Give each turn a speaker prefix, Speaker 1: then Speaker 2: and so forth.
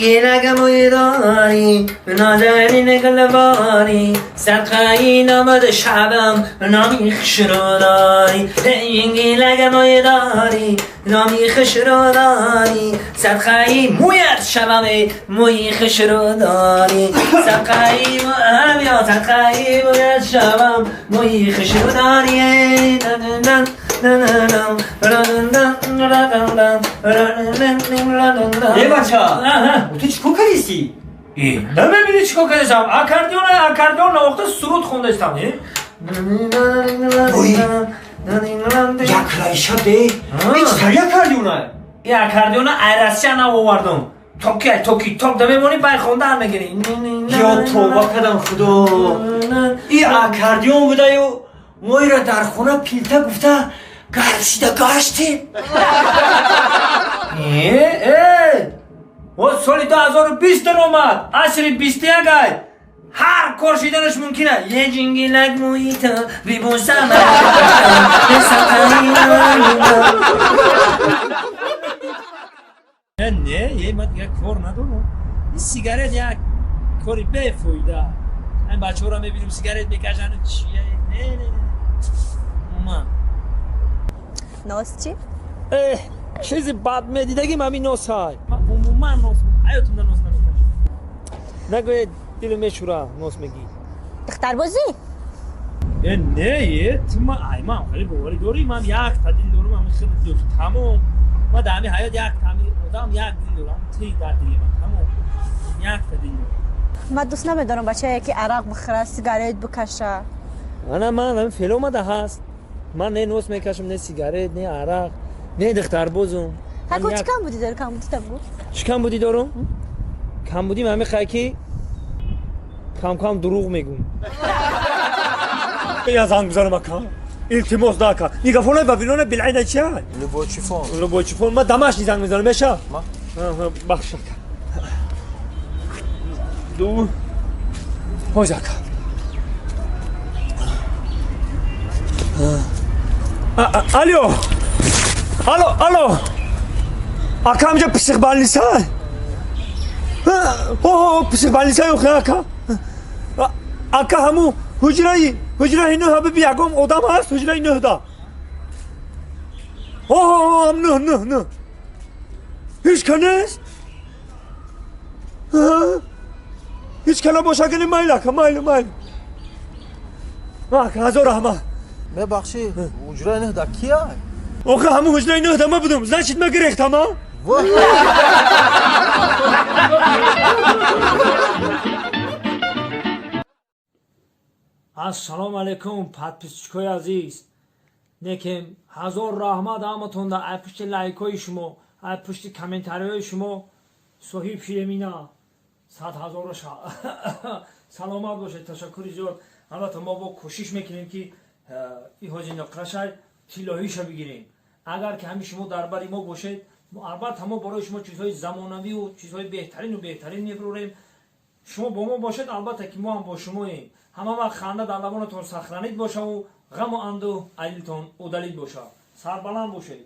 Speaker 1: گیرگم داری نادرین گلباری سرخایی نامد شبم نامی خشرو داری گیرگم داری نامی خشرو داری سرخایی مویت شبم موی خشرو داری سرخایی سرخایی مویت شبم موی خشرو داری
Speaker 2: ای بچه تو چیکار کردی؟
Speaker 3: نمیبینی چیکار کردم؟ اکاردیون نواخته سرود خوندستم
Speaker 2: اوی یک رایشه ده ای چطور یک اکاردیونه؟
Speaker 3: این اکاردیون ایرسچه نواردم توکی توک دمیمونی بای خونده هم میگیری
Speaker 2: یا توبه کردم خدا این اکاردیون بوده و مایی را در خونه پیلته گفته گرسیده گشتی
Speaker 3: و سالی 2020 در اومد عصری 21 هر کار شیدنش ممکنه یه جنگیلک محیطا بیبوسم نه یه من یک کار ندارم این سیگارت یک کاری بفویده این بچه ها را میبینیم سیگارت بکشن چیه نه
Speaker 4: ناز چی؟
Speaker 3: چیزی بد میدیدگیم همین ناز های من ناز حیاتون ناز نمیکنم نگوید دل میشوره ناز میگی
Speaker 4: دختر بازی؟
Speaker 3: نه تو من خیلی باوری داریم من یک تا دل دارم همین خیلی دل تمام من در همین حیات یک تعمیر آدم یک دل دارم تی در دل من تمام یک تا دل دارم
Speaker 4: من دوست نمیدارم بچه که عرق بخوره سیگارت بکشه
Speaker 3: من همین فیلم اومده هست من نه نوز میکشم نه سیگارت نه عرق نه دختر بازم
Speaker 4: هکو چی کم بودی داری؟ کم بودی تا بگو
Speaker 3: چی کم بودی دارم؟ کم بودیم همه خیلی کم دروغ میگم
Speaker 2: یا زنگ بزنم اکا التماس نکن میگفونه ببینونه بالعین چیه لبوچفون ما دمش زنگ میزنم میشه ما بخش دو هوز اکا الو اکا همجا پسیق بالنیسان پسیق بالنیسان اخی اکا همو حجره اینو حبیبی یکم آدم هست حجره اینو دا نه هیچ کنست هیچ کنه باشه کنی مایل اکا مایل اکا هزار رحمه
Speaker 5: ببخشی حجره اینه دا کیه؟
Speaker 2: آخه همه حجره اینو دا ما بودم زنشید مگریخت همه
Speaker 3: السلام علیکم подписчикои азиз некем ҳазор раҳмат ҳаматонда ай пушти лайкҳои шумо ай пушти комментарияҳои шумо соҳиб шидемина 100,000 саломат бошед ташаккури зиёд албатта мо бо кӯшиш мекунем ки иҳоҷи ноқрашай тиллоҳиша бигирем агар ки ҳами шумо дар бари мо бошед албатта мо барои шумо чизҳои замонавию чизҳои беҳтарин мебурем шумо бо мо бошед албатта ки мо ҳам бо шумоем ҳама вақт ханда дар лабонатон сахранид бошаву ғаму анду айдилтон удалид бошад сарбаланд бошед